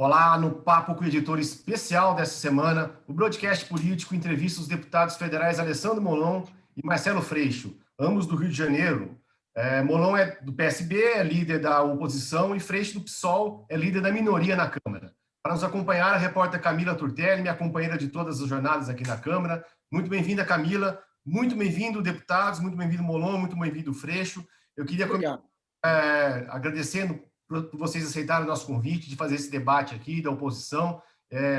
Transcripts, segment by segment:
Olá, no Papo com o Editor especial dessa semana, o broadcast político entrevista os deputados federais Alessandro Molon e Marcelo Freixo, ambos do Rio de Janeiro. Molon é do PSB, é líder da oposição, e Freixo do PSOL é líder da minoria na Câmara. Para nos acompanhar, a repórter Camila Turtelli, minha companheira de todas as jornadas aqui na Câmara. Muito bem-vinda, Camila. Muito bem-vindo, deputados. Muito bem-vindo, Molon. Muito bem-vindo, Freixo. Eu queria começar agradecendo por vocês aceitarem o nosso convite de fazer esse debate aqui da oposição.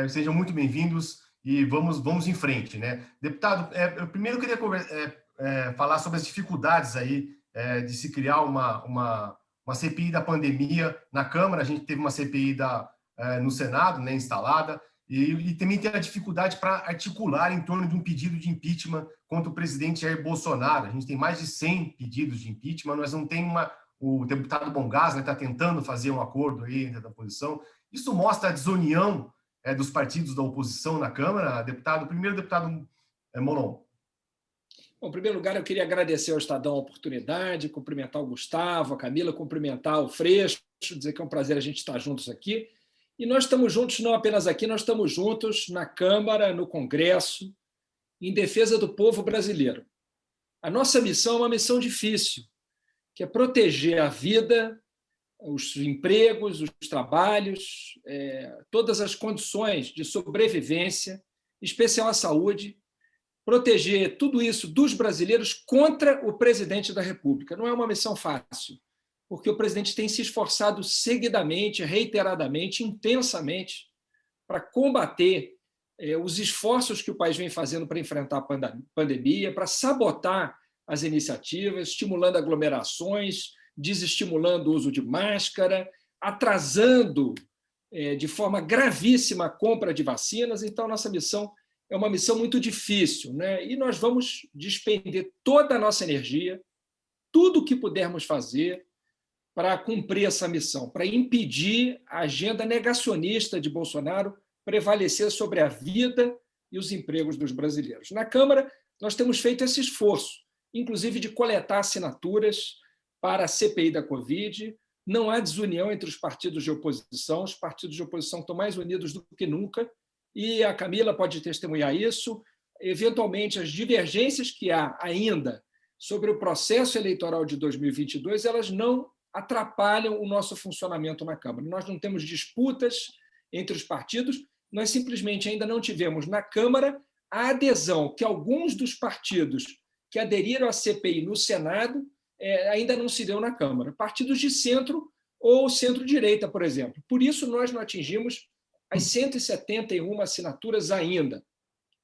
Sejam muito bem-vindos e vamos em frente, né? Deputado, eu primeiro queria falar sobre as dificuldades aí de se criar uma CPI da pandemia na Câmara. A gente teve uma CPI no Senado, né, instalada, e também tem a dificuldade para articular em torno de um pedido de impeachment contra o presidente Jair Bolsonaro. A gente tem mais de 100 pedidos de impeachment, nós não tem o deputado Bongás está tentando fazer um acordo aí entre a oposição. Isso mostra a desunião dos partidos da oposição na Câmara. Primeiro deputado Molon. Bom, em primeiro lugar, eu queria agradecer ao Estadão a oportunidade, cumprimentar o Gustavo, a Camila, cumprimentar o Freixo, dizer que é um prazer a gente estar juntos aqui. E nós estamos juntos não apenas aqui, nós estamos juntos na Câmara, no Congresso, em defesa do povo brasileiro. A nossa missão é uma missão difícil, que é proteger a vida, os empregos, os trabalhos, todas as condições de sobrevivência, em especial a saúde, proteger tudo isso dos brasileiros contra o presidente da República. Não é uma missão fácil, porque o presidente tem se esforçado seguidamente, reiteradamente, intensamente, para combater os esforços que o país vem fazendo para enfrentar a pandemia, para sabotar as iniciativas, estimulando aglomerações, desestimulando o uso de máscara, atrasando de forma gravíssima a compra de vacinas. Então, nossa missão é uma missão muito difícil, né? E nós vamos despender toda a nossa energia, tudo o que pudermos fazer para cumprir essa missão, para impedir a agenda negacionista de Bolsonaro prevalecer sobre a vida e os empregos dos brasileiros. Na Câmara, nós temos feito esse esforço, inclusive de coletar assinaturas para a CPI da Covid. Não há desunião entre os partidos de oposição, os partidos de oposição estão mais unidos do que nunca, e a Camila pode testemunhar isso. Eventualmente, as divergências que há ainda sobre o processo eleitoral de 2022, elas não atrapalham o nosso funcionamento na Câmara. Nós não temos disputas entre os partidos, nós simplesmente ainda não tivemos na Câmara a adesão que alguns dos partidos que aderiram à CPI no Senado ainda não se deu na Câmara. Partidos de centro ou centro-direita, por exemplo. Por isso, nós não atingimos as 171 assinaturas ainda.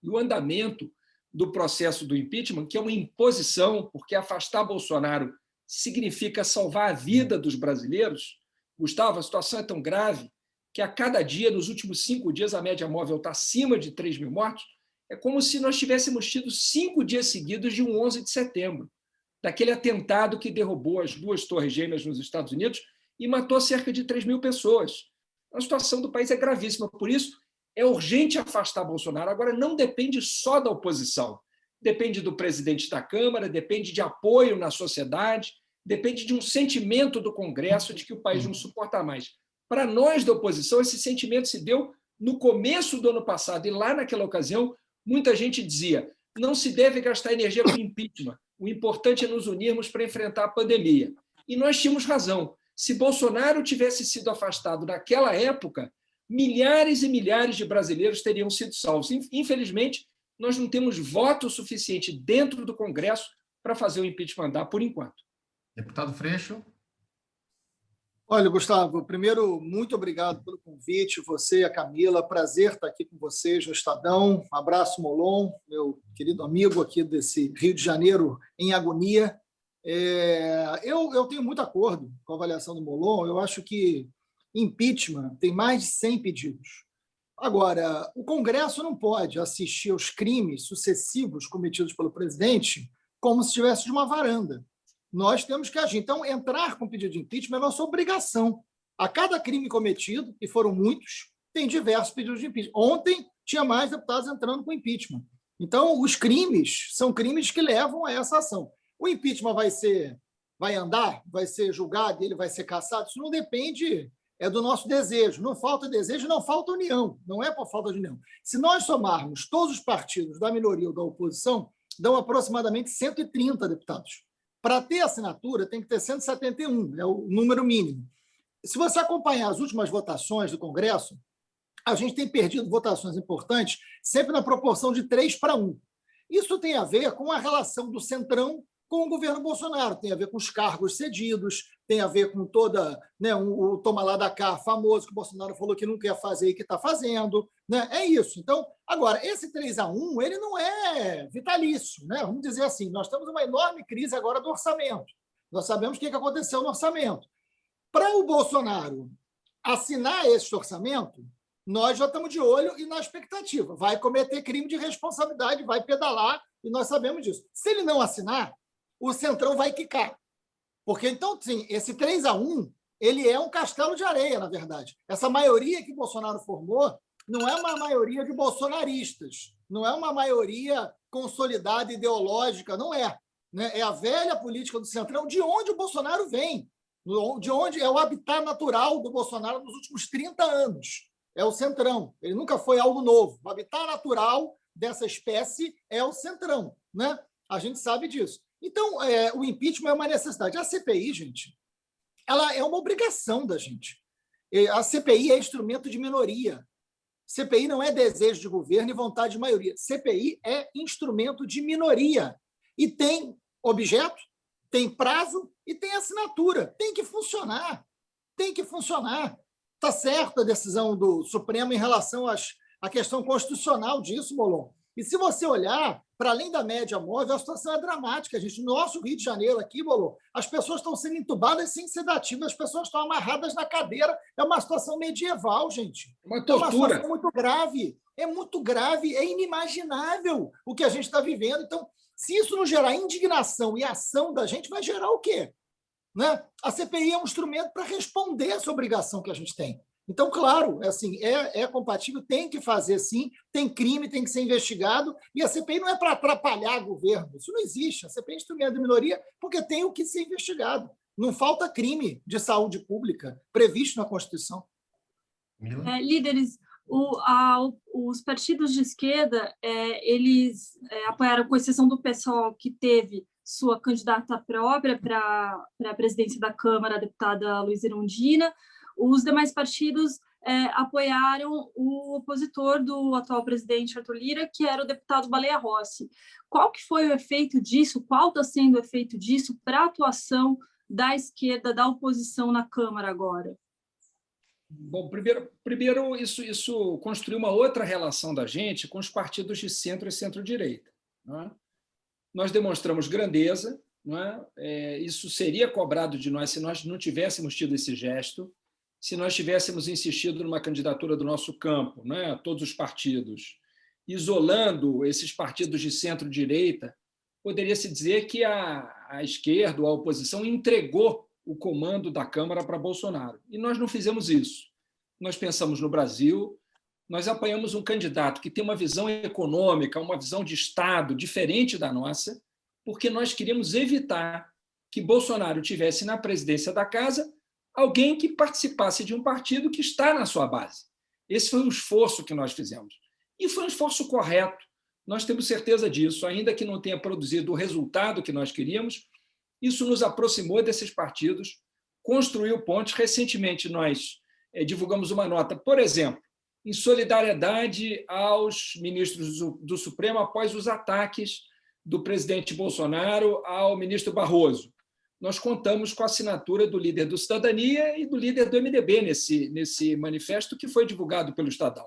E o andamento do processo do impeachment, que é uma imposição, porque afastar Bolsonaro significa salvar a vida dos brasileiros. Gustavo, a situação é tão grave que a cada dia, nos últimos 5 dias, a média móvel está acima de 3 mil mortos. É como se nós tivéssemos tido 5 dias seguidos de um 11 de setembro, daquele atentado que derrubou as 2 torres gêmeas nos Estados Unidos e matou cerca de 3 mil pessoas. A situação do país é gravíssima, por isso é urgente afastar Bolsonaro. Agora, não depende só da oposição, depende do presidente da Câmara, depende de apoio na sociedade, depende de um sentimento do Congresso de que o país não suporta mais. Para nós da oposição, esse sentimento se deu no começo do ano passado, e lá naquela ocasião, muita gente dizia: não se deve gastar energia com impeachment, o importante é nos unirmos para enfrentar a pandemia. E nós tínhamos razão. Se Bolsonaro tivesse sido afastado naquela época, milhares e milhares de brasileiros teriam sido salvos. Infelizmente, nós não temos voto suficiente dentro do Congresso para fazer o impeachment andar por enquanto. Deputado Freixo. Olha, Gustavo, primeiro, muito obrigado pelo convite, você e a Camila, prazer estar aqui com vocês no Estadão. Um abraço, Molon, meu querido amigo aqui desse Rio de Janeiro em agonia. Eu tenho muito acordo com a avaliação do Molon. Eu acho que impeachment tem mais de 100 pedidos. Agora, o Congresso não pode assistir aos crimes sucessivos cometidos pelo presidente como se estivesse de uma varanda. Nós temos que agir. Então, entrar com pedido de impeachment é nossa obrigação. A cada crime cometido, e foram muitos, tem diversos pedidos de impeachment. Ontem, tinha mais deputados entrando com impeachment. Então, os crimes são crimes que levam a essa ação. O impeachment vai andar, vai ser julgado e ele vai ser cassado? Isso não depende é do nosso desejo. Não falta desejo, não falta união. Não é por falta de união. Se nós somarmos todos os partidos da minoria ou da oposição, dão aproximadamente 130 deputados. Para ter assinatura, tem que ter 171, é o número mínimo. Se você acompanhar as últimas votações do Congresso, a gente tem perdido votações importantes sempre na proporção de 3-1. Isso tem a ver com a relação do Centrão com o governo Bolsonaro, tem a ver com os cargos cedidos, tem a ver com toda, né, o toma lá da cá famoso que o Bolsonaro falou que não quer fazer e que está fazendo. Né? É isso. Então, agora, esse 3-1 ele não é vitalício. Né? Vamos dizer assim, nós temos uma enorme crise agora do orçamento. Nós sabemos o que aconteceu no orçamento. Para o Bolsonaro assinar esse orçamento, nós já estamos de olho e na expectativa. Vai cometer crime de responsabilidade, vai pedalar, e nós sabemos disso. Se ele não assinar, o Centrão vai quicar. Porque, então, sim, esse 3-1, ele é um castelo de areia, na verdade. Essa maioria que Bolsonaro formou não é uma maioria de bolsonaristas, não é uma maioria consolidada ideológica, não é. Né? É a velha política do Centrão, de onde o Bolsonaro vem, de onde é o habitat natural do Bolsonaro nos últimos 30 anos. É o Centrão. Ele nunca foi algo novo. O habitat natural dessa espécie é o Centrão. Né? A gente sabe disso. Então, o impeachment é uma necessidade. A CPI, gente, ela é uma obrigação da gente. A CPI é instrumento de minoria. CPI não é desejo de governo e vontade de maioria. CPI é instrumento de minoria. E tem objeto, tem prazo e tem assinatura. Tem que funcionar. Tem que funcionar. Está certa a decisão do Supremo em relação à questão constitucional disso, Molon. E se você olhar, para além da média móvel, a situação é dramática, gente. No nosso Rio de Janeiro, aqui, Molon, as pessoas estão sendo entubadas sem sedativo, as pessoas estão amarradas na cadeira. É uma situação medieval, gente. Uma tortura. É uma situação muito grave. É muito grave, é inimaginável o que a gente está vivendo. Então, se isso não gerar indignação e ação da gente, vai gerar o quê? Né? A CPI é um instrumento para responder essa obrigação que a gente tem. Então, claro, assim, é compatível, tem que fazer sim, tem crime, tem que ser investigado, e a CPI não é para atrapalhar o governo, isso não existe. A CPI é instrumento de minoria porque tem o que ser investigado. Não falta crime de saúde pública previsto na Constituição. Líderes, os partidos de esquerda, eles apoiaram, com exceção do PSOL, que teve sua candidata própria para a presidência da Câmara, a deputada Luísa Erundina. Os demais partidos apoiaram o opositor do atual presidente Arthur Lira, que era o deputado Baleia Rossi. Qual que foi o efeito disso? Qual está sendo o efeito disso para a atuação da esquerda, da oposição na Câmara agora? Bom, primeiro isso construiu uma outra relação da gente com os partidos de centro e centro-direita. Não é? Nós demonstramos grandeza, não é? Isso seria cobrado de nós se nós não tivéssemos tido esse gesto, se nós tivéssemos insistido numa candidatura do nosso campo, não é? Todos os partidos, isolando esses partidos de centro-direita, poderia-se dizer que a esquerda ou a oposição entregou o comando da Câmara para Bolsonaro. E nós não fizemos isso. Nós pensamos no Brasil, nós apoiamos um candidato que tem uma visão econômica, uma visão de Estado diferente da nossa, porque nós queríamos evitar que Bolsonaro tivesse na presidência da casa alguém que participasse de um partido que está na sua base. Esse foi um esforço que nós fizemos. E foi um esforço correto. Nós temos certeza disso, ainda que não tenha produzido o resultado que nós queríamos. Isso nos aproximou desses partidos, construiu pontes. Recentemente, nós divulgamos uma nota, por exemplo, em solidariedade aos ministros do Supremo após os ataques do presidente Bolsonaro ao ministro Barroso. Nós contamos com a assinatura do líder do Cidadania e do líder do MDB nesse manifesto que foi divulgado pelo Estadão.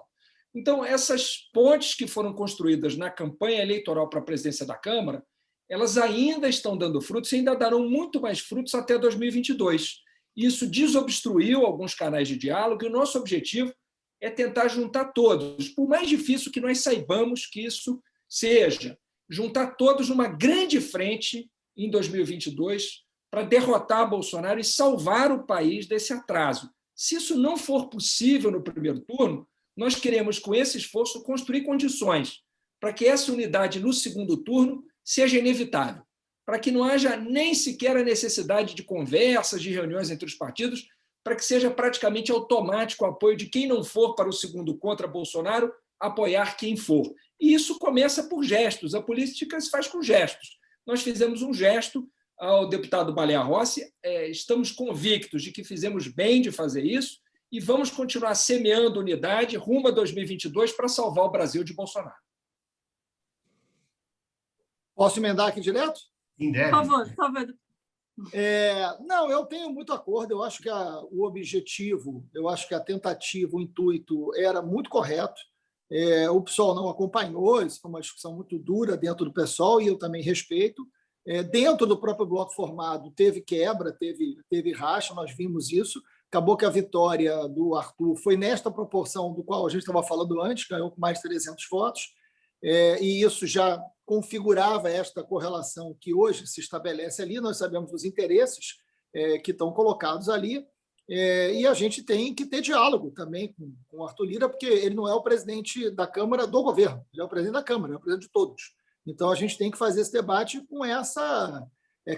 Então, essas pontes que foram construídas na campanha eleitoral para a presidência da Câmara, elas ainda estão dando frutos e ainda darão muito mais frutos até 2022. Isso desobstruiu alguns canais de diálogo e o nosso objetivo é tentar juntar todos, por mais difícil que nós saibamos que isso seja, juntar todos numa grande frente em 2022 para derrotar Bolsonaro e salvar o país desse atraso. Se isso não for possível no primeiro turno, nós queremos, com esse esforço, construir condições para que essa unidade no segundo turno seja inevitável, para que não haja nem sequer a necessidade de conversas, de reuniões entre os partidos, para que seja praticamente automático o apoio de quem não for para o segundo contra Bolsonaro, apoiar quem for. E isso começa por gestos. A política se faz com gestos. Nós fizemos um gesto ao deputado Baleia Rossi, estamos convictos de que fizemos bem de fazer isso e vamos continuar semeando unidade rumo a 2022 para salvar o Brasil de Bolsonaro. Posso emendar aqui direto? Sim, deve. Por favor. Não, eu tenho muito acordo. Eu acho que o objetivo, eu acho que a tentativa, o intuito era muito correto. O PSOL não acompanhou, isso foi uma discussão muito dura dentro do PSOL e eu também respeito. Dentro do próprio bloco formado teve quebra, teve racha, nós vimos isso. Acabou que a vitória do Arthur foi nesta proporção do qual a gente estava falando antes, ganhou com mais de 300 votos, e isso já configurava esta correlação que hoje se estabelece ali. Nós sabemos dos interesses que estão colocados ali, e a gente tem que ter diálogo também com o Arthur Lira, porque ele não é o presidente da Câmara do governo, ele é o presidente da Câmara, ele é o presidente de todos. Então, a gente tem que fazer esse debate com essa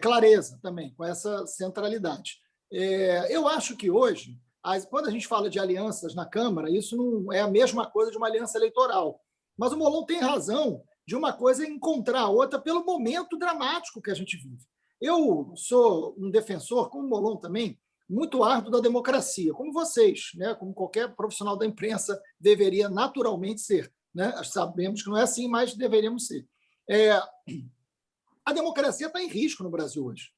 clareza também, com essa centralidade. Eu acho que hoje, quando a gente fala de alianças na Câmara, isso não é a mesma coisa de uma aliança eleitoral. Mas o Molon tem razão de uma coisa encontrar a outra pelo momento dramático que a gente vive. Eu sou um defensor, como o Molon também, muito árduo da democracia, como vocês, né? Como qualquer profissional da imprensa deveria naturalmente ser. Né? Sabemos que não é assim, mas deveríamos ser. A democracia está em risco no Brasil hoje.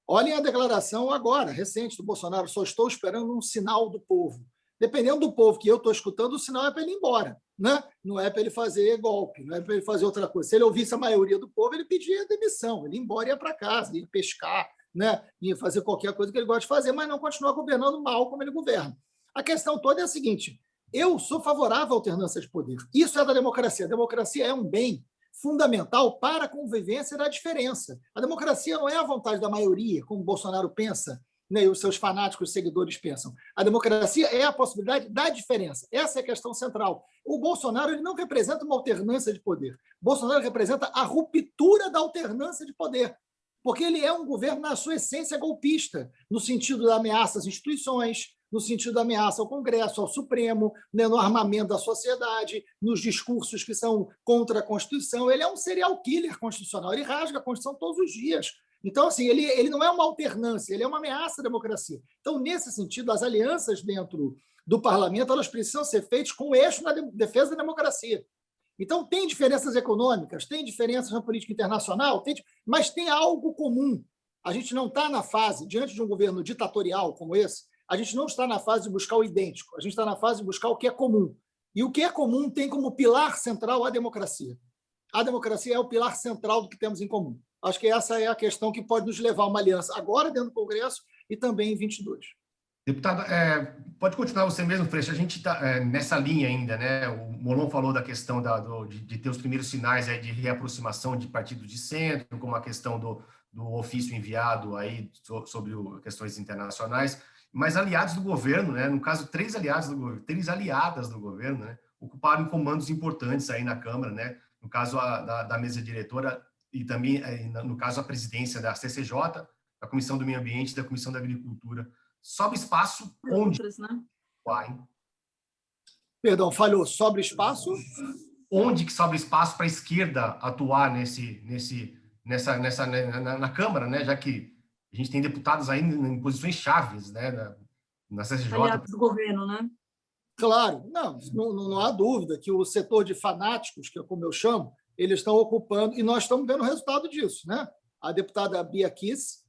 Olhem a declaração agora, recente, do Bolsonaro: só estou esperando um sinal do povo. Dependendo do povo que eu estou escutando, o sinal é para ele ir embora. Né? Não é para ele fazer golpe, não é para ele fazer outra coisa. Se ele ouvisse a maioria do povo, ele pedia demissão, ele ia embora e ia para casa, ia pescar, né? Ia fazer qualquer coisa que ele gosta de fazer, mas não continuar governando mal como ele governa. A questão toda é a seguinte: eu sou favorável à alternância de poder. Isso é da democracia. A democracia é um bem fundamental para a convivência da diferença. A democracia não é a vontade da maioria, como o Bolsonaro pensa, né, e os seus fanáticos seguidores pensam. A democracia é a possibilidade da diferença. Essa é a questão central. O Bolsonaro ele não representa uma alternância de poder. O Bolsonaro representa a ruptura da alternância de poder, porque ele é um governo, na sua essência, golpista, no sentido da ameaça às instituições, no sentido da ameaça ao Congresso, ao Supremo, né, no armamento da sociedade, nos discursos que são contra a Constituição. Ele é um serial killer constitucional, ele rasga a Constituição todos os dias. Então, assim, ele não é uma alternância, ele é uma ameaça à democracia. Então, nesse sentido, as alianças dentro do parlamento elas precisam ser feitas com eixo na defesa da democracia. Então, tem diferenças econômicas, tem diferenças na política internacional, mas tem algo comum. A gente não está na fase, diante de um governo ditatorial como esse, a gente não está na fase de buscar o idêntico, a gente está na fase de buscar o que é comum. E o que é comum tem como pilar central a democracia. A democracia é o pilar central do que temos em comum. Acho que essa é a questão que pode nos levar a uma aliança agora dentro do Congresso e também em 22. Deputado, pode continuar você mesmo, Freixo. A gente está nessa linha ainda, né? O Molon falou da questão de ter os primeiros sinais de reaproximação de partidos de centro, como a questão do ofício enviado aí sobre questões internacionais, mas aliados do governo, né? No caso, três aliadas do governo, né? Ocuparam comandos importantes aí na Câmara, né? No caso da mesa diretora e também, no caso, a presidência da CCJ, da Comissão do Meio Ambiente e da Comissão da Agricultura. Sobra espaço onde? Outras, né? Perdão, falhou. Sobra espaço? Onde que sobra espaço para a esquerda atuar na Câmara, né? Já que a gente tem deputados aí em posições chaves, né? Na CCJ. Aliados do governo, né? Claro, não há dúvida que o setor de fanáticos, que é como eu chamo, eles estão ocupando, e nós estamos vendo o resultado disso, né? A deputada Bia Kicis,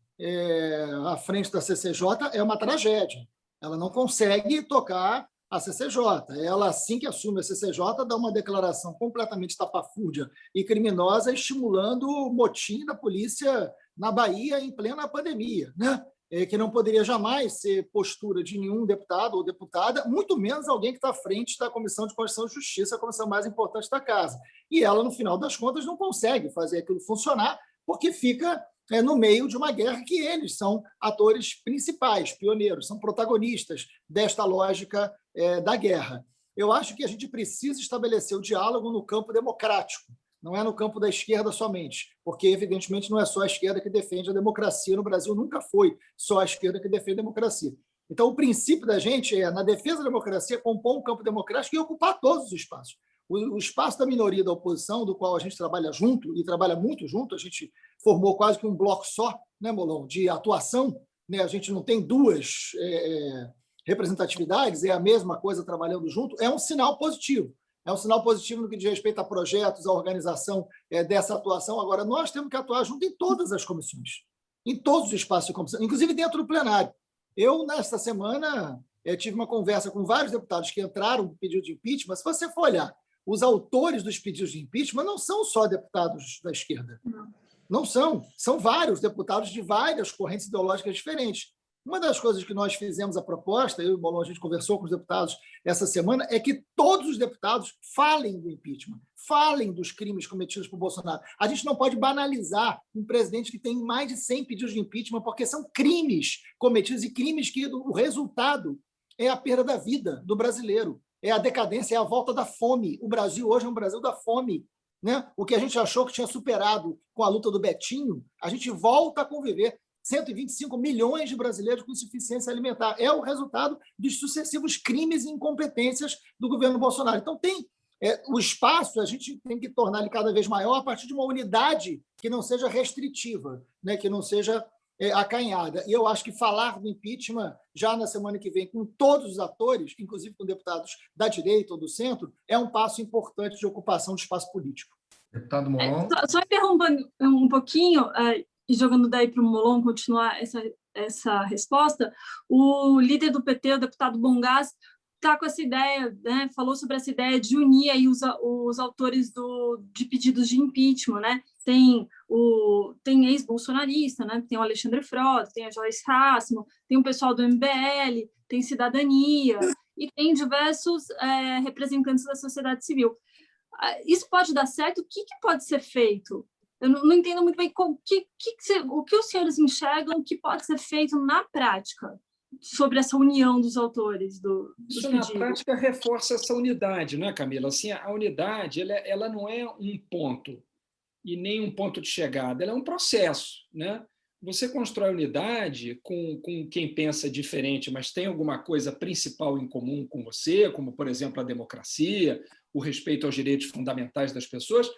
à frente da CCJ, é uma tragédia. Ela não consegue tocar a CCJ. Ela, assim que assume a CCJ, dá uma declaração completamente tapafúrdia e criminosa, estimulando o motim da polícia na Bahia em plena pandemia, né? Que não poderia jamais ser postura de nenhum deputado ou deputada, muito menos alguém que está à frente da Comissão de Constituição e Justiça, a comissão mais importante da Casa. E ela, no final das contas, não consegue fazer aquilo funcionar, porque fica no meio de uma guerra que eles são atores principais, pioneiros, são protagonistas desta lógica da guerra. Eu acho que a gente precisa estabelecer o diálogo no campo democrático, não é no campo da esquerda somente, porque, evidentemente, não é só a esquerda que defende a democracia no Brasil, nunca foi só a esquerda que defende a democracia. Então, o princípio da gente é, na defesa da democracia, compor um campo democrático e ocupar todos os espaços. O espaço da minoria da oposição, do qual a gente trabalha junto, e trabalha muito junto, a gente formou quase que um bloco só, né, Molon, de atuação, né? A gente não tem duas representatividades, é a mesma coisa trabalhando junto, é um sinal positivo. É um sinal positivo no que diz respeito a projetos, a organização dessa atuação. Agora, nós temos que atuar junto em todas as comissões, em todos os espaços de comissão, inclusive dentro do plenário. Eu, nesta semana, tive uma conversa com vários deputados que entraram com pedido de impeachment. Se você for olhar, os autores dos pedidos de impeachment não são só deputados da esquerda. Não são. São vários deputados de várias correntes ideológicas diferentes. Uma das coisas que nós fizemos a proposta, eu e o Molon, a gente conversou com os deputados essa semana, é que todos os deputados falem do impeachment, falem dos crimes cometidos por Bolsonaro. A gente não pode banalizar um presidente que tem mais de 100 pedidos de impeachment, porque são crimes cometidos e crimes que o resultado é a perda da vida do brasileiro, é a decadência, é a volta da fome. O Brasil hoje é um Brasil da fome, né? O que a gente achou que tinha superado com a luta do Betinho, a gente volta a conviver. 125 milhões de brasileiros com insuficiência alimentar. É o resultado dos sucessivos crimes e incompetências do governo Bolsonaro. Então, o espaço, a gente tem que tornar ele cada vez maior a partir de uma unidade que não seja restritiva, né? Que não seja acanhada. E eu acho que falar do impeachment já na semana que vem com todos os atores, inclusive com deputados da direita ou do centro, é um passo importante de ocupação do espaço político. Deputado Molon. Só interrompendo um pouquinho, e jogando daí para o Molon continuar essa resposta, o líder do PT, o deputado Bongás, está com essa ideia, né, falou sobre essa ideia de unir aí os autores de pedidos de impeachment, né? Tem ex-bolsonarista, né? Tem o Alexandre Frota, tem a Joyce Hasselmann, tem o pessoal do MBL, tem Cidadania, e tem diversos representantes da sociedade civil. Isso pode dar certo? O que pode ser feito? Eu não entendo muito bem o que os senhores enxergam que pode ser feito na prática sobre essa união dos autores dos Isso, pedidos. na prática, reforça essa unidade, né, Camila? Assim, a unidade ela não é um ponto e nem um ponto de chegada, ela é um processo, né? Você constrói unidade com quem pensa diferente, mas tem alguma coisa principal em comum com você, como, por exemplo, a democracia, o respeito aos direitos fundamentais das pessoas,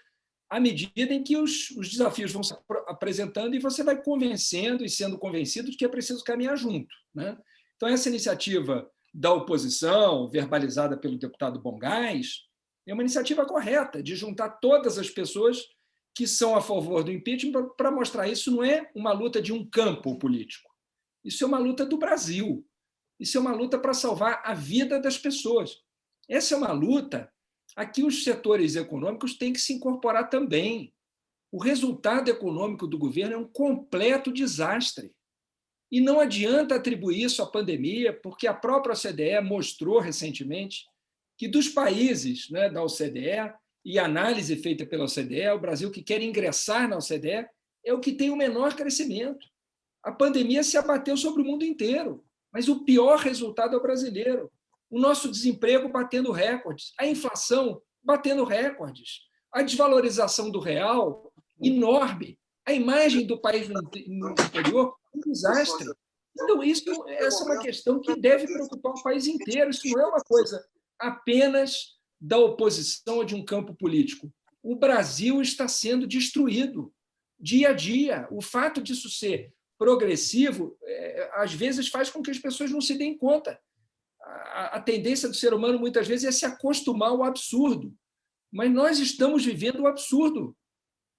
à medida em que os desafios vão se apresentando e você vai convencendo e sendo convencido de que é preciso caminhar junto, né? Então, essa iniciativa da oposição, verbalizada pelo deputado Bongás, é uma iniciativa correta, de juntar todas as pessoas que são a favor do impeachment para mostrar isso não é uma luta de um campo político, isso é uma luta do Brasil, isso é uma luta para salvar a vida das pessoas. Essa é uma luta a que os setores econômicos têm que se incorporar também. O resultado econômico do governo é um completo desastre. E não adianta atribuir isso à pandemia, porque a própria OCDE mostrou recentemente que dos países, né, da OCDE, e a análise feita pela OCDE, o Brasil que quer ingressar na OCDE é o que tem o menor crescimento. A pandemia se abateu sobre o mundo inteiro, mas o pior resultado é o brasileiro. O nosso desemprego batendo recordes, a inflação batendo recordes, a desvalorização do real enorme, a imagem do país no exterior um desastre. Então, essa é uma questão que deve preocupar o país inteiro. Isso não é uma coisa apenas da oposição ou de um campo político. O Brasil está sendo destruído dia a dia. O fato disso ser progressivo, às vezes, faz com que as pessoas não se deem conta. A tendência do ser humano, muitas vezes, é se acostumar ao absurdo. Mas nós estamos vivendo o absurdo.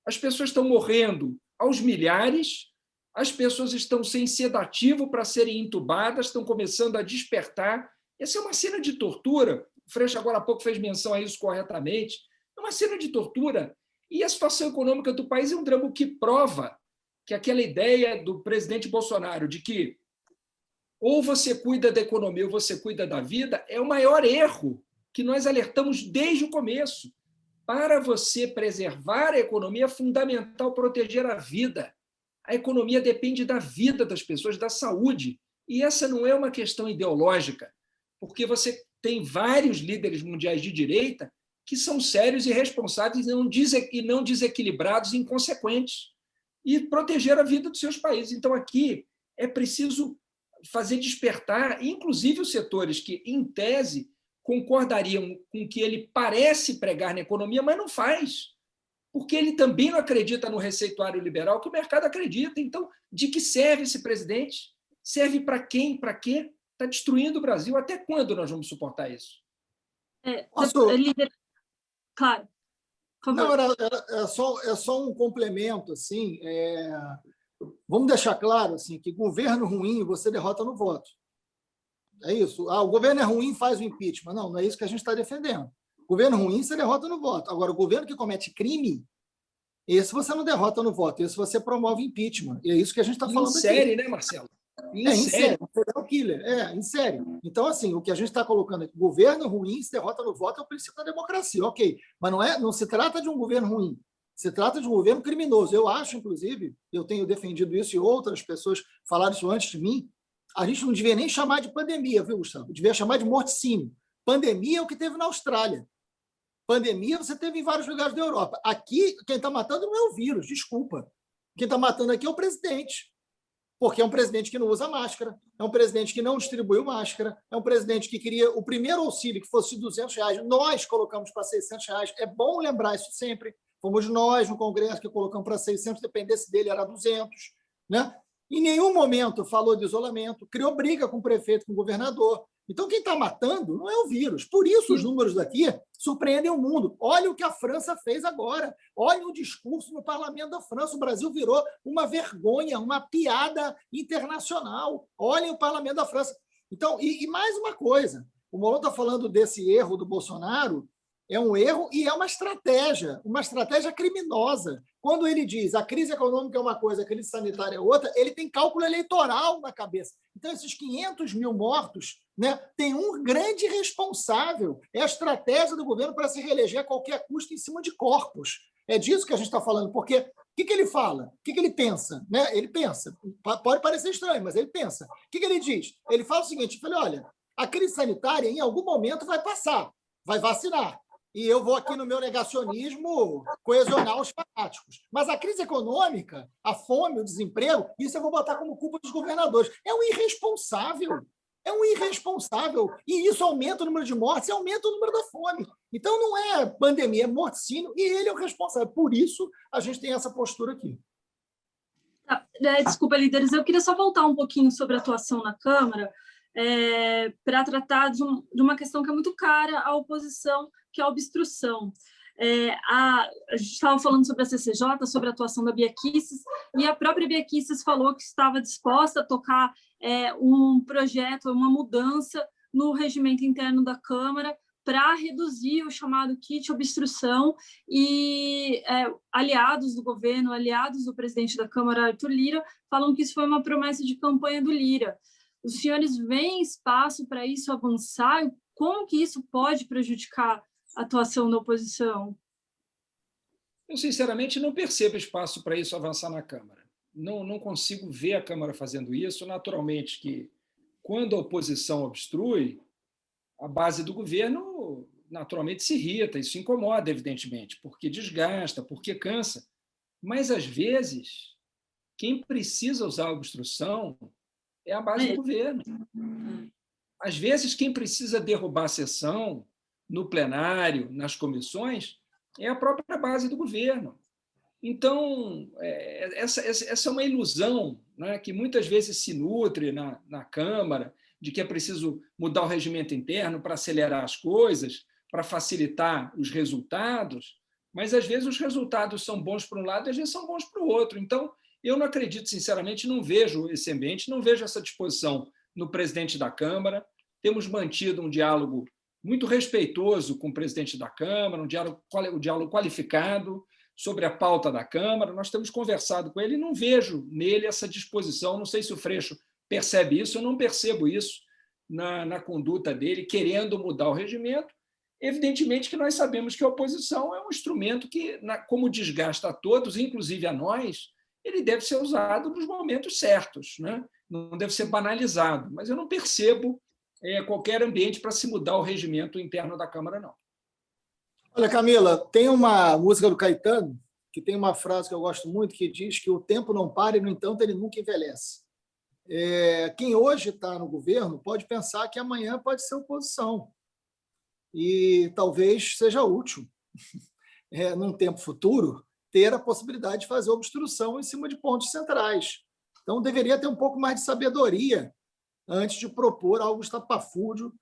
As pessoas estão morrendo aos milhares, as pessoas estão sem sedativo para serem entubadas, estão começando a despertar. Essa é uma cena de tortura. O Freixo, agora há pouco, fez menção a isso corretamente. É uma cena de tortura. E a situação econômica do país é um drama que prova que aquela ideia do presidente Bolsonaro de que ou você cuida da economia ou você cuida da vida é o maior erro que nós alertamos desde o começo. Para você preservar a economia, é fundamental proteger a vida. A economia depende da vida das pessoas, da saúde. E essa não é uma questão ideológica, porque você tem vários líderes mundiais de direita que são sérios e responsáveis e não desequilibrados e inconsequentes. E proteger a vida dos seus países. Então, aqui é preciso fazer despertar, inclusive os setores que, em tese, concordariam com o que ele parece pregar na economia, mas não faz, porque ele também não acredita no receituário liberal que o mercado acredita. Então, de que serve esse presidente? Serve para quem? Para quê? Está destruindo o Brasil. Até quando nós vamos suportar isso? Líder, claro. Não, é só um complemento, assim. Vamos deixar claro assim, que governo ruim você derrota no voto. É isso. O governo é ruim, faz o impeachment. Não, não é isso que a gente está defendendo. Governo ruim você derrota no voto. Agora, o governo que comete crime, esse você não derrota no voto, esse você promove impeachment. E é isso que a gente está falando aqui. Em série, né, Marcelo? Em série. Serial killer. Em série. Então, assim, o que a gente está colocando aqui, governo ruim se derrota no voto é o princípio da democracia. Ok, mas não se trata de um governo ruim. Se trata de um governo criminoso. Eu acho, inclusive, eu tenho defendido isso e outras pessoas falaram isso antes de mim, a gente não devia nem chamar de pandemia, viu, Gustavo? Devia chamar de morticínio. Pandemia é o que teve na Austrália. Pandemia você teve em vários lugares da Europa. Aqui, quem está matando não é o vírus, desculpa. Quem está matando aqui é o presidente. Porque é um presidente que não usa máscara, é um presidente que não distribuiu máscara, é um presidente que queria o primeiro auxílio, que fosse de R$200, nós colocamos para R$600. É bom lembrar isso sempre. Fomos nós, no Congresso, que colocamos para 600, dependesse dele, era 200. Né? Em nenhum momento falou de isolamento, criou briga com o prefeito, com o governador. Então, quem está matando não é o vírus. Por isso, os números daqui surpreendem o mundo. Olha o que a França fez agora. Olha o discurso no parlamento da França. O Brasil virou uma vergonha, uma piada internacional. Olhem o parlamento da França. Então, e mais uma coisa. O Molon está falando desse erro do Bolsonaro. É um erro e é uma estratégia criminosa. Quando ele diz a crise econômica é uma coisa, a crise sanitária é outra, ele tem cálculo eleitoral na cabeça. Então, esses 500 mil mortos, né, tem um grande responsável. É a estratégia do governo para se reeleger a qualquer custo em cima de corpos. É disso que a gente está falando, porque o que ele fala? O que ele pensa? Né? Ele pensa. Pode parecer estranho, mas ele pensa. O que ele diz? Ele fala o seguinte, olha, a crise sanitária em algum momento vai passar, vai vacinar. E eu vou aqui no meu negacionismo coesionar os fanáticos. Mas a crise econômica, a fome, o desemprego, isso eu vou botar como culpa dos governadores. É um irresponsável. É um irresponsável. E isso aumenta o número de mortes e aumenta o número da fome. Então não é pandemia, é morticínio, e ele é o responsável. Por isso a gente tem essa postura aqui. Desculpa, líderes, eu queria só voltar um pouquinho sobre a atuação na Câmara, para tratar de uma questão que é muito cara à oposição, que é a obstrução. A gente estava falando sobre a CCJ, sobre a atuação da Bia Kicis, e a própria Bia Kicis falou que estava disposta a tocar um projeto, uma mudança no regimento interno da Câmara para reduzir o chamado kit obstrução, e aliados do governo, aliados do presidente da Câmara, Arthur Lira, falam que isso foi uma promessa de campanha do Lira. Os senhores veem espaço para isso avançar? Como que isso pode prejudicar a atuação da oposição? Eu, sinceramente, não percebo espaço para isso avançar na Câmara. Não consigo ver a Câmara fazendo isso. Naturalmente que, quando a oposição obstrui, a base do governo naturalmente se irrita, isso incomoda, evidentemente, porque desgasta, porque cansa. Mas, às vezes, quem precisa usar a obstrução é a base do governo. Às vezes, quem precisa derrubar a sessão no plenário, nas comissões, é a própria base do governo. Então, essa é uma ilusão, né, que muitas vezes se nutre na Câmara, de que é preciso mudar o regimento interno para acelerar as coisas, para facilitar os resultados, mas, às vezes, os resultados são bons para um lado e, às vezes, são bons para o outro. Então, eu não acredito, sinceramente, não vejo esse ambiente, não vejo essa disposição no presidente da Câmara. Temos mantido um diálogo muito respeitoso com o presidente da Câmara, um diálogo qualificado sobre a pauta da Câmara. Nós temos conversado com ele e não vejo nele essa disposição. Não sei se o Freixo percebe isso, eu não percebo isso na conduta dele, querendo mudar o regimento. Evidentemente que nós sabemos que a oposição é um instrumento que, como desgasta a todos, inclusive a nós, ele deve ser usado nos momentos certos, né? Não deve ser banalizado. Mas eu não percebo qualquer ambiente para se mudar o regimento interno da Câmara, não. Olha, Camila, tem uma música do Caetano que tem uma frase que eu gosto muito, que diz que o tempo não para e, no entanto, ele nunca envelhece. quem hoje está no governo pode pensar que amanhã pode ser oposição. E talvez seja útil, num tempo futuro, ter a possibilidade de fazer obstrução em cima de pontos centrais. Então, deveria ter um pouco mais de sabedoria antes de propor algo estapafúrdio,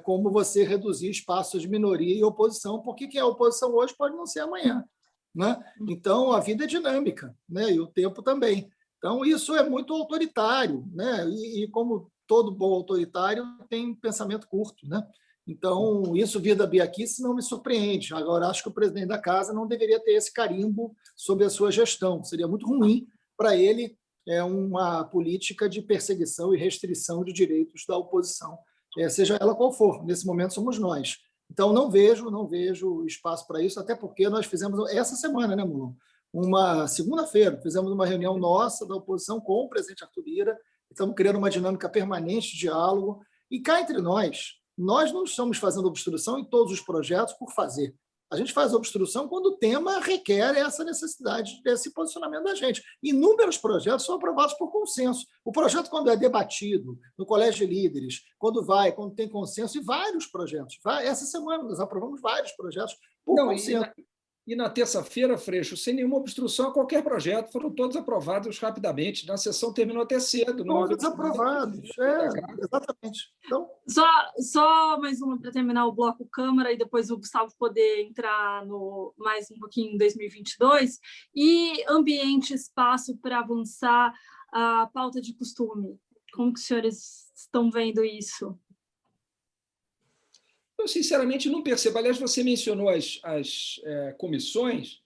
como você reduzir espaços de minoria e oposição, porque quem é oposição hoje pode não ser amanhã, né? Então, a vida é dinâmica, né? E o tempo também. Então, isso é muito autoritário, né? E como todo bom autoritário, tem pensamento curto, né? Então, isso vir da Bia Kicis não me surpreende. Agora, acho que o presidente da casa não deveria ter esse carimbo sobre a sua gestão. Seria muito ruim para ele uma política de perseguição e restrição de direitos da oposição, seja ela qual for. Nesse momento, somos nós. Então, não vejo espaço para isso, até porque nós fizemos, essa semana, né, Molon? Uma segunda-feira, fizemos uma reunião nossa da oposição com o presidente Arthur Lira, estamos criando uma dinâmica permanente de diálogo, e cá entre nós não estamos fazendo obstrução em todos os projetos por fazer. A gente faz obstrução quando o tema requer essa necessidade desse posicionamento da gente. Inúmeros projetos são aprovados por consenso. O projeto, quando é debatido no Colégio de Líderes, quando tem consenso, e vários projetos. Essa semana nós aprovamos vários projetos por consenso. E na terça-feira, Freixo, sem nenhuma obstrução a qualquer projeto, foram todos aprovados rapidamente. Na sessão terminou até cedo. Todos aprovados, exatamente. Então... Só mais uma para terminar o bloco Câmara e depois o Gustavo poder entrar mais um pouquinho em 2022. E ambiente, espaço para avançar a pauta de costume. Como que os senhores estão vendo isso? Eu, sinceramente, não percebo. Aliás, você mencionou as comissões.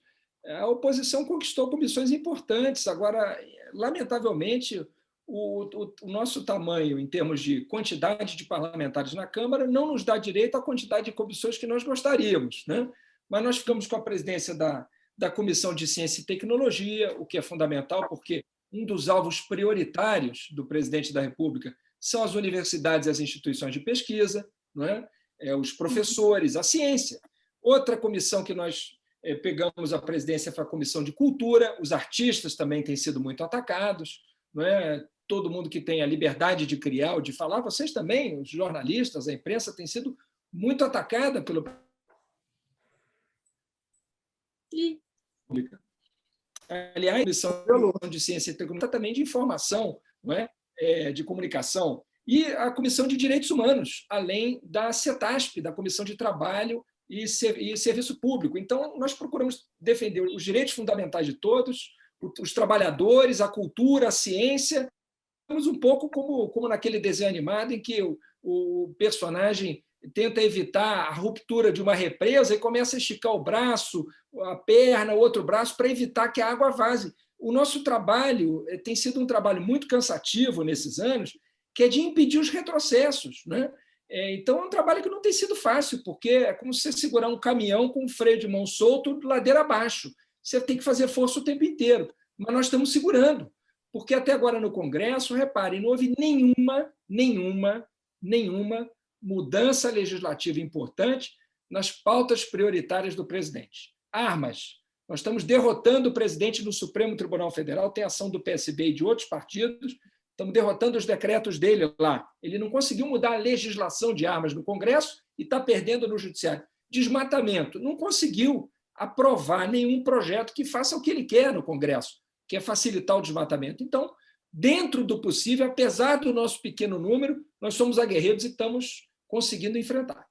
A oposição conquistou comissões importantes. Agora, lamentavelmente, o nosso tamanho, em termos de quantidade de parlamentares na Câmara, não nos dá direito à quantidade de comissões que nós gostaríamos, né? Mas nós ficamos com a presidência da Comissão de Ciência e Tecnologia, o que é fundamental, porque um dos alvos prioritários do presidente da República são as universidades e as instituições de pesquisa, não é? Os professores, a ciência. Outra comissão que nós pegamos a presidência foi a Comissão de Cultura, os artistas também têm sido muito atacados, não é? Todo mundo que tem a liberdade de criar ou de falar, vocês também, os jornalistas, a imprensa, tem sido muito atacada pelo... Aliás, a Comissão de Ciência e Tecnologia também de informação, não é? De comunicação, e a Comissão de Direitos Humanos, além da CETASP, da Comissão de Trabalho e Serviço Público. Então, nós procuramos defender os direitos fundamentais de todos, os trabalhadores, a cultura, a ciência. Estamos um pouco como naquele desenho animado em que o personagem tenta evitar a ruptura de uma represa e começa a esticar o braço, a perna, o outro braço, para evitar que a água vaze. O nosso trabalho tem sido um trabalho muito cansativo nesses anos, que é de impedir os retrocessos, né? Então, é um trabalho que não tem sido fácil, porque é como você segurar um caminhão com um freio de mão solto ladeira abaixo. Você tem que fazer força o tempo inteiro, mas nós estamos segurando, porque até agora no Congresso, reparem, não houve nenhuma mudança legislativa importante nas pautas prioritárias do presidente. Armas. Nós estamos derrotando o presidente do Supremo Tribunal Federal, tem ação do PSB e de outros partidos. Estamos derrotando os decretos dele lá. Ele não conseguiu mudar a legislação de armas no Congresso e está perdendo no Judiciário. Desmatamento. Não conseguiu aprovar nenhum projeto que faça o que ele quer no Congresso, que é facilitar o desmatamento. Então, dentro do possível, apesar do nosso pequeno número, nós somos aguerridos e estamos conseguindo enfrentar.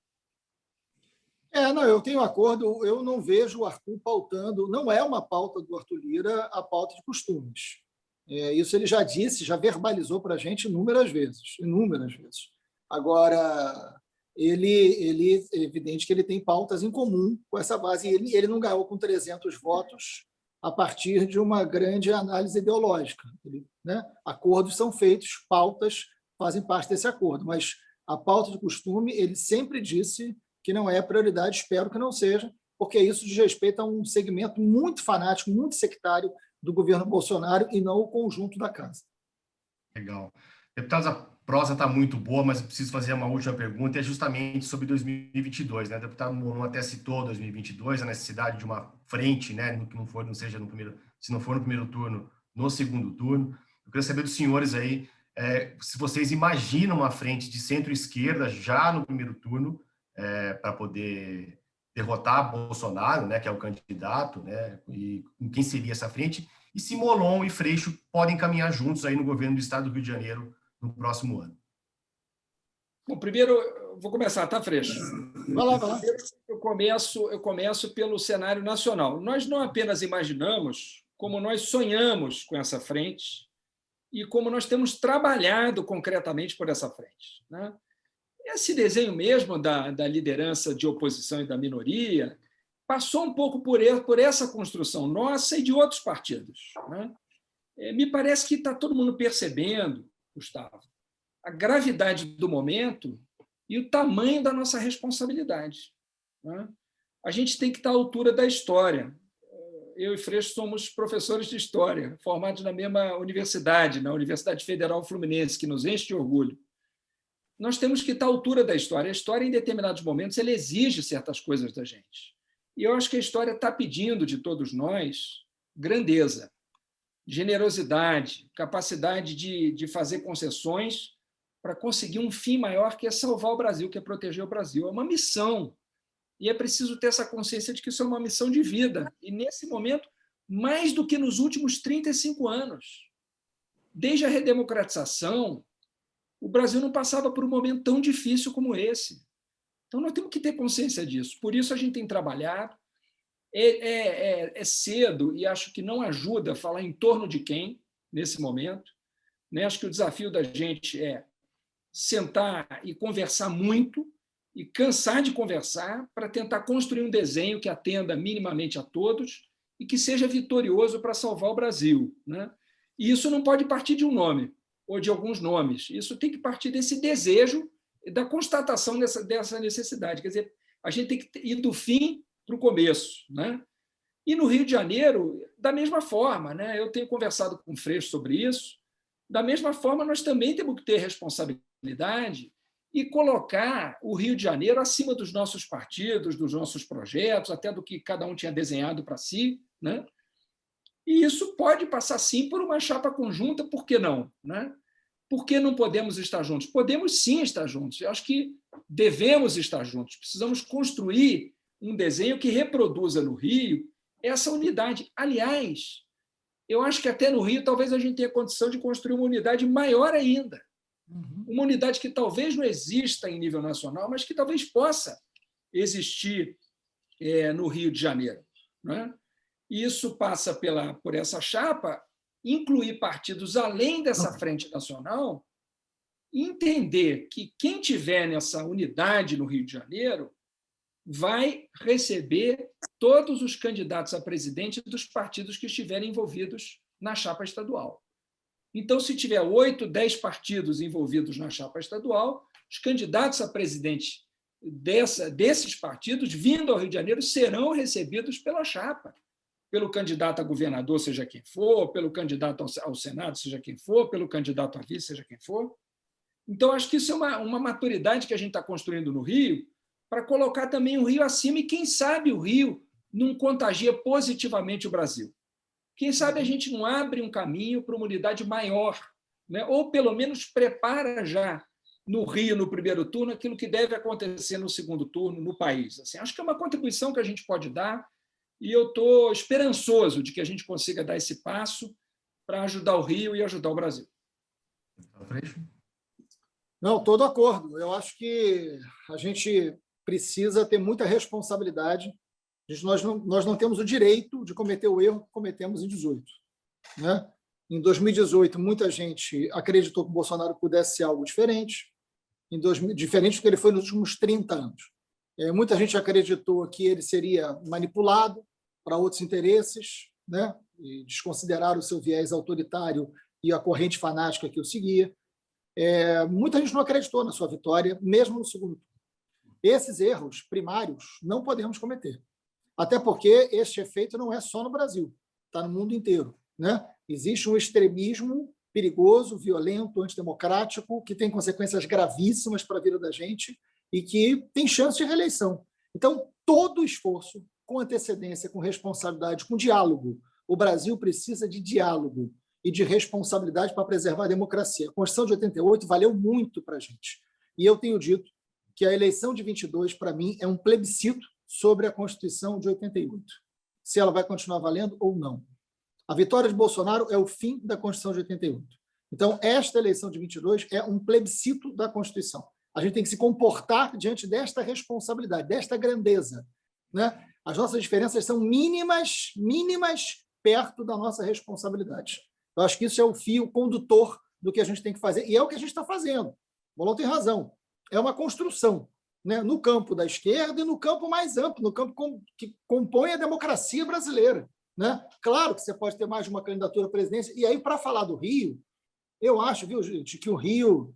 Eu tenho acordo, eu não vejo o Arthur pautando, não é uma pauta do Arthur Lira a pauta de costumes. Isso ele já disse, já verbalizou para a gente inúmeras vezes. Agora, ele é evidente que ele tem pautas em comum com essa base. Ele não ganhou com 300 votos a partir de uma grande análise ideológica. Acordos são feitos, pautas fazem parte desse acordo, mas a pauta de costume, ele sempre disse que não é prioridade, espero que não seja, porque isso diz respeito a um segmento muito fanático, muito sectário do governo Bolsonaro e não o conjunto da casa. Legal. Deputados, a prosa está muito boa, mas eu preciso fazer uma última pergunta, é justamente sobre 2022. Né? O deputado Molon até citou 2022, a necessidade de uma frente, né? Que não seja no primeiro, se não for no primeiro turno, no segundo turno. Eu queria saber dos senhores aí, se vocês imaginam uma frente de centro-esquerda já no primeiro turno, para poder derrotar Bolsonaro, né, que é o candidato, né, e quem seria essa frente, e se Molon e Freixo podem caminhar juntos aí no governo do Estado do Rio de Janeiro no próximo ano. Bom, primeiro, eu vou começar, tá, Freixo? Vai lá, vai lá. Eu começo pelo cenário nacional. Nós não apenas imaginamos, como nós sonhamos com essa frente e como nós temos trabalhado concretamente por essa frente, né? Esse desenho mesmo da liderança de oposição e da minoria passou um pouco por essa construção nossa e de outros partidos, né? Me parece que está todo mundo percebendo, Gustavo, a gravidade do momento e o tamanho da nossa responsabilidade, né? A gente tem que estar à altura da história. Eu e Freixo somos professores de história, formados na mesma universidade, na Universidade Federal Fluminense, que nos enche de orgulho. Nós temos que estar à altura da história. A história, em determinados momentos, ela exige certas coisas da gente. E eu acho que a história está pedindo de todos nós grandeza, generosidade, capacidade de fazer concessões para conseguir um fim maior, que é salvar o Brasil, que é proteger o Brasil. É uma missão. E é preciso ter essa consciência de que isso é uma missão de vida. E, nesse momento, mais do que nos últimos 35 anos. Desde a redemocratização, o Brasil não passava por um momento tão difícil como esse. Então, nós temos que ter consciência disso. Por isso, a gente tem trabalhado. É cedo e acho que não ajuda falar em torno de quem, nesse momento, né? Acho que o desafio da gente é sentar e conversar muito e cansar de conversar para tentar construir um desenho que atenda minimamente a todos e que seja vitorioso para salvar o Brasil, né? E isso não pode partir de um nome ou de alguns nomes. Isso tem que partir desse desejo e da constatação dessa necessidade. Quer dizer, a gente tem que ir do fim para o começo, né? E no Rio de Janeiro, da mesma forma, né? Eu tenho conversado com o Freixo sobre isso. Da mesma forma, nós também temos que ter responsabilidade e colocar o Rio de Janeiro acima dos nossos partidos, dos nossos projetos, até do que cada um tinha desenhado para si, né? E isso pode passar, sim, por uma chapa conjunta, por que não, né? Por que não podemos estar juntos? Podemos, sim, estar juntos. Eu acho que devemos estar juntos. Precisamos construir um desenho que reproduza no Rio essa unidade. Aliás, eu acho que até no Rio talvez a gente tenha condição de construir uma unidade maior ainda. Uma unidade que talvez não exista em nível nacional, mas que talvez possa existir no Rio de Janeiro, né? E isso passa por essa chapa, incluir partidos além dessa frente nacional, e entender que quem tiver nessa unidade no Rio de Janeiro vai receber todos os candidatos a presidente dos partidos que estiverem envolvidos na chapa estadual. Então, se tiver 8, 10 partidos envolvidos na chapa estadual, os candidatos a presidente desses partidos, vindo ao Rio de Janeiro, serão recebidos pela chapa, pelo candidato a governador, seja quem for, pelo candidato ao Senado, seja quem for, pelo candidato a vice, seja quem for. Então, acho que isso é uma maturidade que a gente está construindo no Rio, para colocar também o Rio acima, e quem sabe o Rio não contagia positivamente o Brasil. Quem sabe a gente não abre um caminho para uma unidade maior, né? Ou pelo menos prepara já no Rio, no primeiro turno, aquilo que deve acontecer no segundo turno no país. Assim, acho que é uma contribuição que a gente pode dar, e eu estou esperançoso de que a gente consiga dar esse passo para ajudar o Rio e ajudar o Brasil. Não, estou de acordo. Eu acho que a gente precisa ter muita responsabilidade. Nós não temos o direito de cometer o erro que cometemos em 2018, né? Em 2018, muita gente acreditou que o Bolsonaro pudesse ser algo diferente, diferente do que ele foi nos últimos 30 anos. Muita gente acreditou que ele seria manipulado para outros interesses, né? E desconsiderar o seu viés autoritário e a corrente fanática que o seguia. Muita gente não acreditou na sua vitória, mesmo no segundo turno. Esses erros primários não podemos cometer. Até porque este efeito não é só no Brasil, está no mundo inteiro, né? Existe um extremismo perigoso, violento, antidemocrático, que tem consequências gravíssimas para a vida da gente e que tem chance de reeleição. Então, todo esforço, com antecedência, com responsabilidade, com diálogo. O Brasil precisa de diálogo e de responsabilidade para preservar a democracia. A Constituição de 88 valeu muito para a gente. E eu tenho dito que a eleição de 22, para mim, é um plebiscito sobre a Constituição de 88, se ela vai continuar valendo ou não. A vitória de Bolsonaro é o fim da Constituição de 88. Então, esta eleição de 22 é um plebiscito da Constituição. A gente tem que se comportar diante desta responsabilidade, desta grandeza, né? As nossas diferenças são mínimas perto da nossa responsabilidade. Eu acho que isso é o fio condutor do que a gente tem que fazer, e é o que a gente está fazendo. O Molon tem razão. É uma construção, né? No campo da esquerda e no campo mais amplo, no campo que compõe a democracia brasileira, né? Claro que você pode ter mais de uma candidatura à presidência, e aí, para falar do Rio, eu acho, viu, gente, que o Rio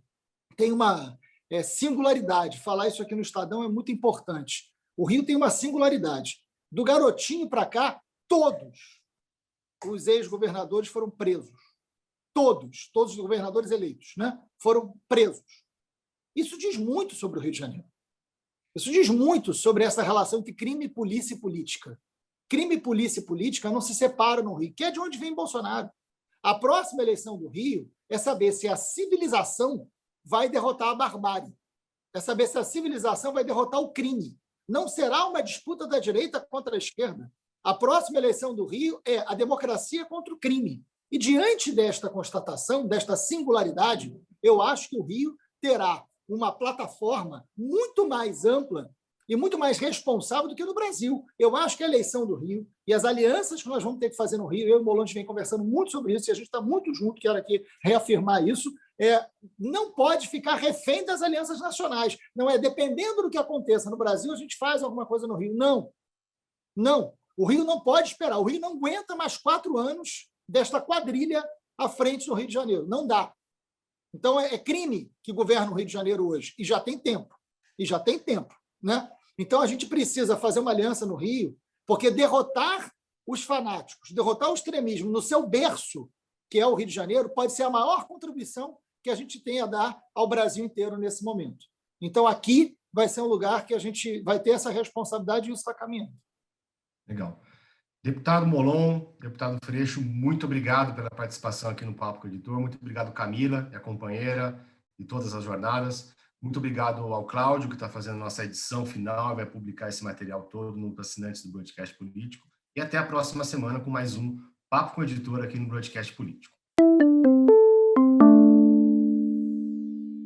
tem uma singularidade. Falar isso aqui no Estadão é muito importante. O Rio tem uma singularidade. Do Garotinho para cá, todos os ex-governadores foram presos. Todos os governadores eleitos, né, foram presos. Isso diz muito sobre o Rio de Janeiro. Isso diz muito sobre essa relação entre crime, polícia e política. Crime, polícia e política não se separam no Rio, que é de onde vem Bolsonaro. A próxima eleição do Rio é saber se a civilização vai derrotar a barbárie. É saber se a civilização vai derrotar o crime. Não será uma disputa da direita contra a esquerda. A próxima eleição do Rio é a democracia contra o crime. E diante desta constatação, desta singularidade, eu acho que o Rio terá uma plataforma muito mais ampla e muito mais responsável do que no Brasil. Eu acho que a eleição do Rio e as alianças que nós vamos ter que fazer no Rio, eu e o Molon vem conversando muito sobre isso, e a gente está muito junto, quero aqui reafirmar isso, não pode ficar refém das alianças nacionais. Não é dependendo do que aconteça no Brasil, a gente faz alguma coisa no Rio. Não. Não. O Rio não pode esperar. O Rio não aguenta mais 4 anos desta quadrilha à frente do Rio de Janeiro. Não dá. Então, é crime que governa o Rio de Janeiro hoje. E já tem tempo. Né? Então, a gente precisa fazer uma aliança no Rio, porque derrotar os fanáticos, derrotar o extremismo no seu berço, que é o Rio de Janeiro, pode ser a maior contribuição que a gente tem a dar ao Brasil inteiro nesse momento. Então, aqui vai ser um lugar que a gente vai ter essa responsabilidade, e isso está caminhando. Legal. Deputado Molon, deputado Freixo, muito obrigado pela participação aqui no Papo com o Editor. Muito obrigado, Camila, minha companheira, de todas as jornadas. Muito obrigado ao Cláudio, que está fazendo a nossa edição final, vai publicar esse material todo nos assinantes do Broadcast Político. E até a próxima semana com mais um Papo com o Editor aqui no Broadcast Político.